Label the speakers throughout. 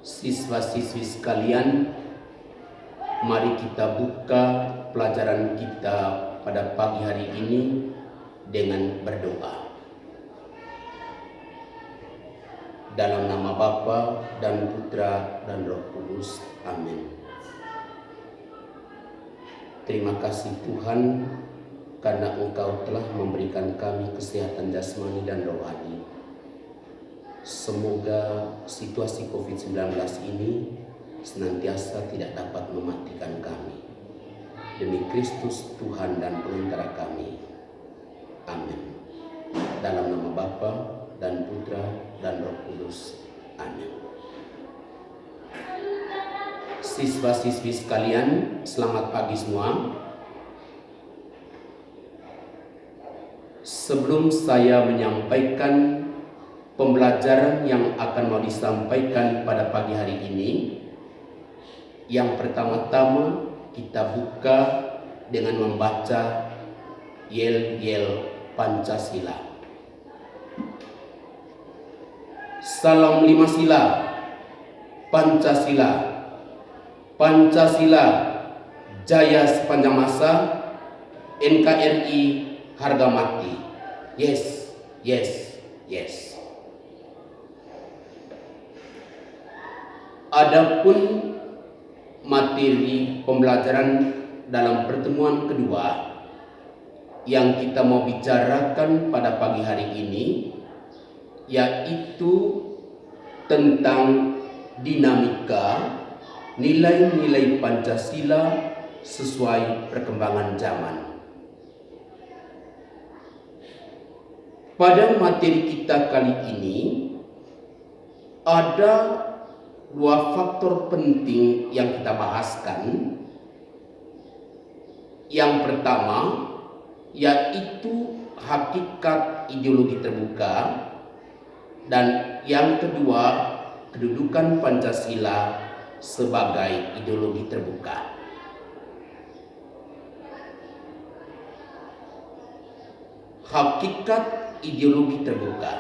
Speaker 1: Siswa-siswi sekalian, mari kita buka pelajaran kita pada pagi hari ini dengan berdoa. Dalam nama Bapa dan Putra dan Roh Kudus. Amin. Terima kasih Tuhan karena Engkau telah memberikan kami kesehatan jasmani dan rohani. Semoga situasi COVID-19 ini senantiasa tidak dapat mematikan kami. Demi Kristus Tuhan dan Pengantara kami. Amin. Dalam nama Bapa dan Putra dan Roh Kudus. Amin. Siswa-siswi sekalian, selamat pagi semua. Sebelum saya menyampaikan pembelajaran yang akan mau disampaikan pada pagi hari ini, yang pertama-tama kita buka dengan membaca Yel-Yel Pancasila. Salam lima sila, Pancasila, Pancasila jaya sepanjang masa, NKRI harga mati. Yes, yes, yes. Adapun materi pembelajaran dalam pertemuan kedua yang kita mau bicarakan pada pagi hari ini, yaitu tentang dinamika nilai-nilai Pancasila sesuai perkembangan zaman. Pada materi kita kali ini ada dua faktor penting yang kita bahaskan. Yang pertama yaitu hakikat ideologi terbuka, dan yang kedua kedudukan Pancasila sebagai ideologi terbuka. Hakikat ideologi terbuka.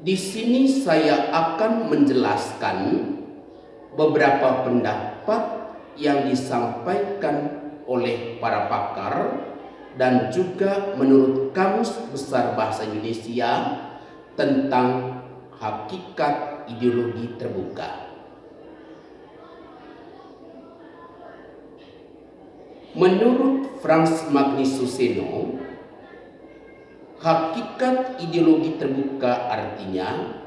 Speaker 1: Di sini saya akan menjelaskan beberapa pendapat yang disampaikan oleh para pakar dan juga menurut Kamus Besar Bahasa Indonesia tentang hakikat ideologi terbuka. Menurut Frans Magnus Suseno, hakikat ideologi terbuka artinya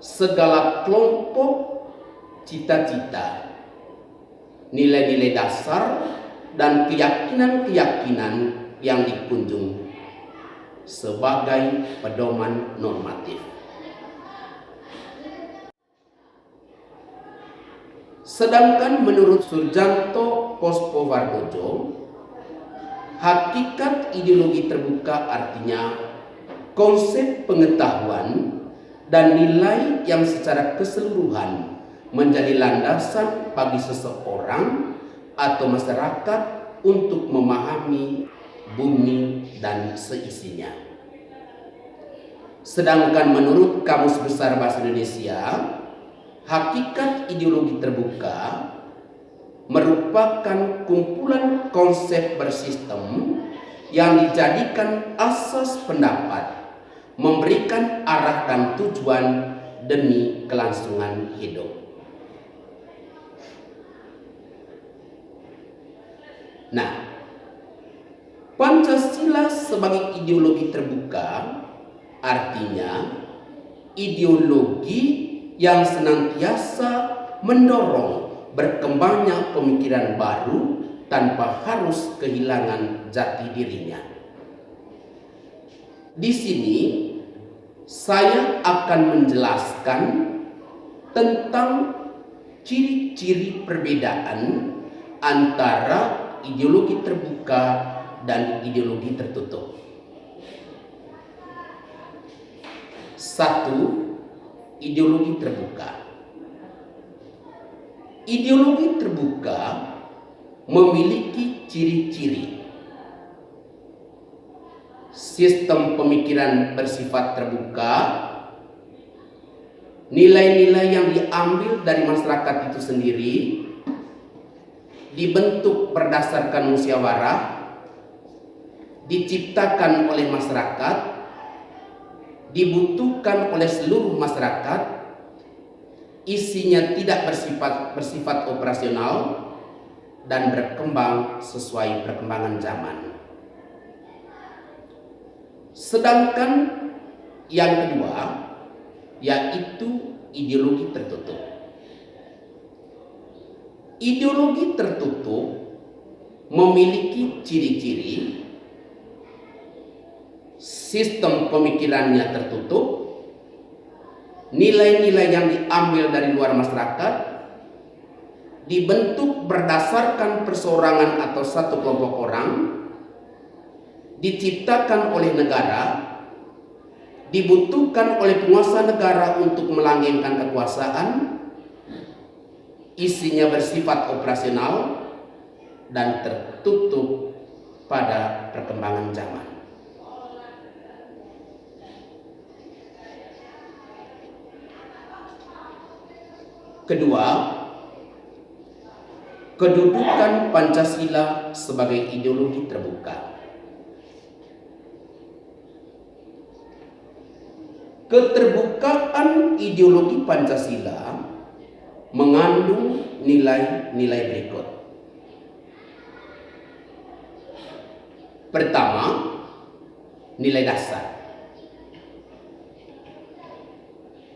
Speaker 1: segala kelompok cita-cita, nilai-nilai dasar, dan keyakinan-keyakinan yang dikunjung sebagai pedoman normatif. Sedangkan menurut Surjanto Pospowardojo, hakikat ideologi terbuka artinya konsep pengetahuan dan nilai yang secara keseluruhan menjadi landasan bagi seseorang atau masyarakat untuk memahami bumi dan seisinya. Sedangkan menurut Kamus Besar Bahasa Indonesia, hakikat ideologi terbuka merupakan kumpulan konsep bersistem yang dijadikan asas pendapat, memberikan arah dan tujuan demi kelangsungan hidup. Nah, Pancasila sebagai ideologi terbuka artinya ideologi yang senantiasa mendorong berkembangnya pemikiran baru tanpa harus kehilangan jati dirinya. Di sini saya akan menjelaskan tentang ciri-ciri perbedaan antara ideologi terbuka dan ideologi tertutup. Satu, ideologi terbuka. Ideologi terbuka memiliki ciri-ciri. Sistem pemikiran bersifat terbuka, nilai-nilai yang diambil dari masyarakat itu sendiri dibentuk berdasarkan musyawarah, diciptakan oleh masyarakat, dibutuhkan oleh seluruh masyarakat, isinya tidak bersifat operasional dan berkembang sesuai perkembangan zaman. Sedangkan yang kedua yaitu ideologi tertutup. Ideologi tertutup memiliki ciri-ciri sistem pemikirannya tertutup, nilai-nilai yang diambil dari luar masyarakat dibentuk berdasarkan perseorangan atau satu kelompok orang, diciptakan oleh negara, dibutuhkan oleh penguasa negara untuk melanggengkan kekuasaan, isinya bersifat operasional dan tertutup pada perkembangan zaman. Kedua, kedudukan Pancasila sebagai ideologi terbuka. Keterbukaan ideologi Pancasila mengandung nilai-nilai berikut. Pertama, nilai dasar,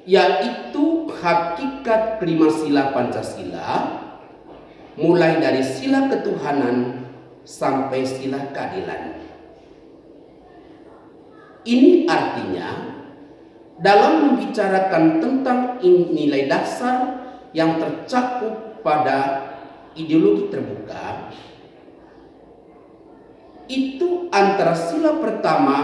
Speaker 1: yaitu hakikat kelima sila Pancasila, mulai dari sila ketuhanan sampai sila keadilan. Ini artinya dalam membicarakan tentang nilai dasar yang tercakup pada ideologi terbuka, itu antara sila pertama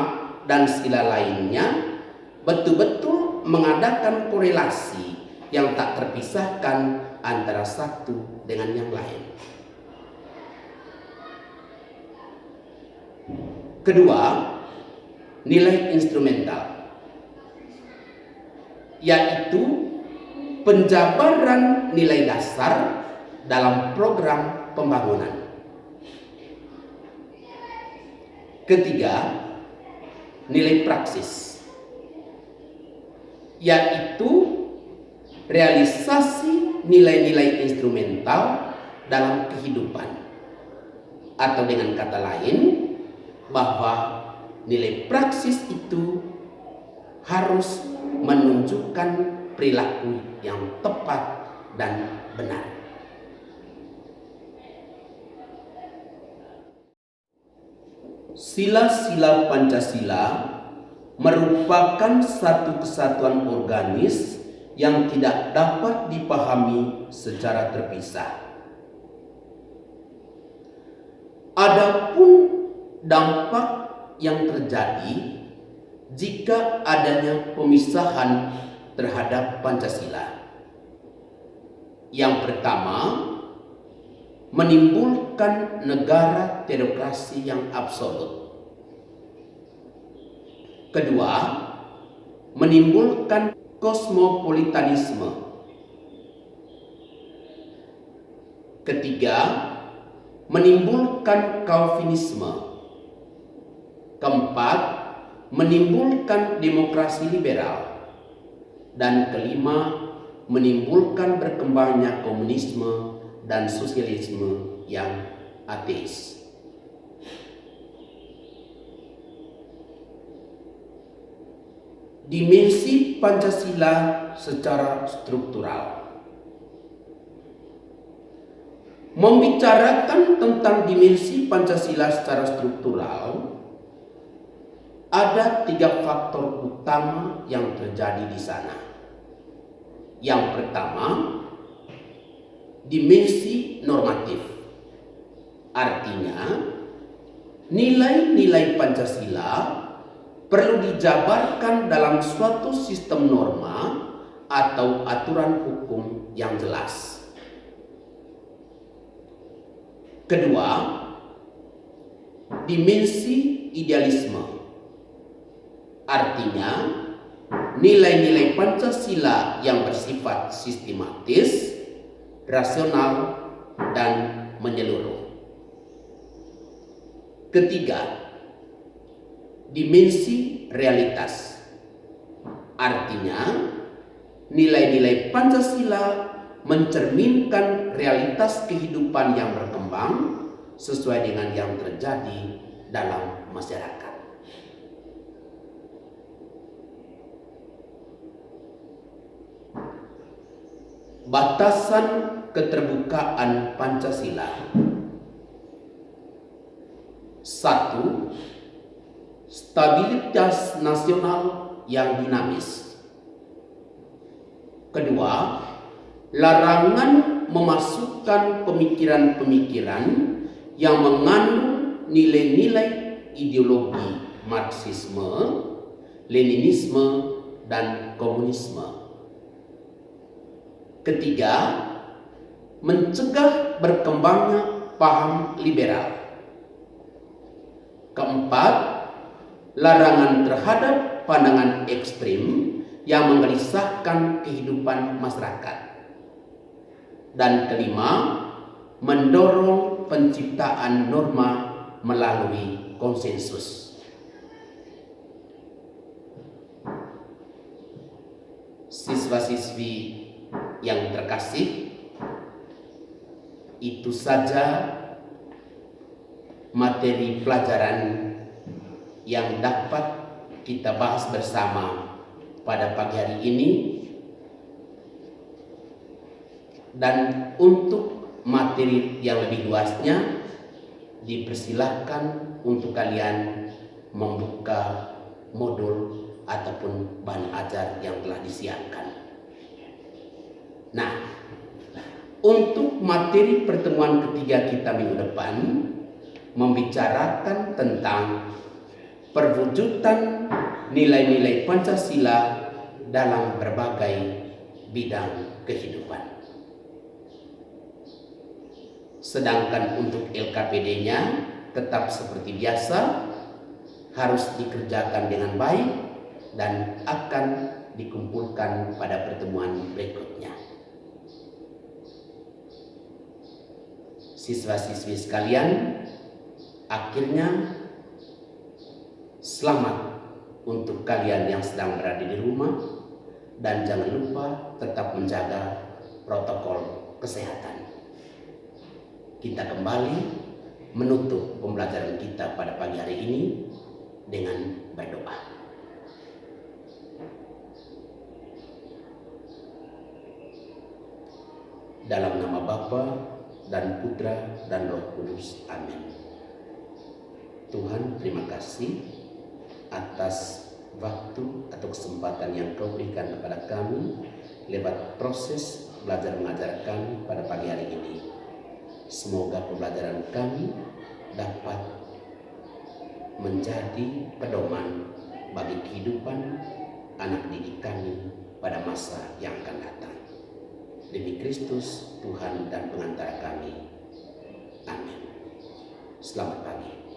Speaker 1: dan sila lainnya betul-betul mengadakan korelasi yang tak terpisahkan antara satu dengan yang lain. Kedua, nilai instrumental, yaitu penjabaran nilai dasar dalam program pembangunan. Ketiga, nilai praksis, yaitu realisasi nilai-nilai instrumental dalam kehidupan, atau dengan kata lain bahwa nilai praksis itu harus menunjukkan perilaku yang tepat dan benar. Sila-sila Pancasila merupakan satu kesatuan organis yang tidak dapat dipahami secara terpisah. Adapun dampak yang terjadi jika adanya pemisahan terhadap Pancasila. Yang pertama, menimbulkan negara teokrasi yang absolut. Kedua, menimbulkan kosmopolitanisme. Ketiga, menimbulkan Calvinisme. Keempat, menimbulkan demokrasi liberal. Dan kelima, menimbulkan berkembangnya komunisme dan sosialisme yang ateis. Dimensi Pancasila secara struktural. Membicarakan tentang dimensi Pancasila secara struktural, ada 3 faktor utama yang terjadi di sana. Yang pertama, dimensi normatif. Artinya, nilai-nilai Pancasila perlu dijabarkan dalam suatu sistem norma atau aturan hukum yang jelas. Kedua, dimensi idealisme. Artinya, nilai-nilai Pancasila yang bersifat sistematis, rasional, dan menyeluruh. Ketiga, dimensi realitas. Artinya, nilai-nilai Pancasila mencerminkan realitas kehidupan yang berkembang sesuai dengan yang terjadi dalam masyarakat. Batasan keterbukaan Pancasila. 1. Stabilitas nasional yang dinamis. Kedua, larangan memasukkan pemikiran-pemikiran yang mengandung nilai-nilai ideologi Marxisme, Leninisme, dan komunisme. Ketiga, mencegah berkembangnya paham liberal. Keempat, larangan terhadap pandangan ekstrim yang menggelisahkan kehidupan masyarakat. Dan kelima, mendorong penciptaan norma melalui konsensus. Siswa-siswi yang terkasih, itu saja materi pelajaran yang dapat kita bahas bersama pada pagi hari ini. Dan untuk materi yang lebih luasnya, dipersilahkan untuk kalian membuka modul ataupun bahan ajar yang telah disiapkan. Nah, untuk materi pertemuan ketiga kita minggu depan membicarakan tentang perwujudan nilai-nilai Pancasila dalam berbagai bidang kehidupan. Sedangkan untuk LKPD-nya tetap seperti biasa, harus dikerjakan dengan baik dan akan dikumpulkan pada pertemuan berikutnya. Siswa-siswi sekalian, akhirnya selamat untuk kalian yang sedang berada di rumah, dan jangan lupa tetap menjaga protokol kesehatan. Kita kembali menutup pembelajaran kita pada pagi hari ini dengan berdoa. Dalam nama Bapa dan Putra dan Roh Kudus. Amin. Tuhan, terima kasih atas waktu atau kesempatan yang Kau berikan kepada kami lewat proses belajar mengajar kami pada pagi hari ini. Semoga pembelajaran kami dapat menjadi pedoman bagi kehidupan anak didik kami pada masa yang akan datang. Demi Kristus, Tuhan dan pengantara kami. Amin. Selamat pagi.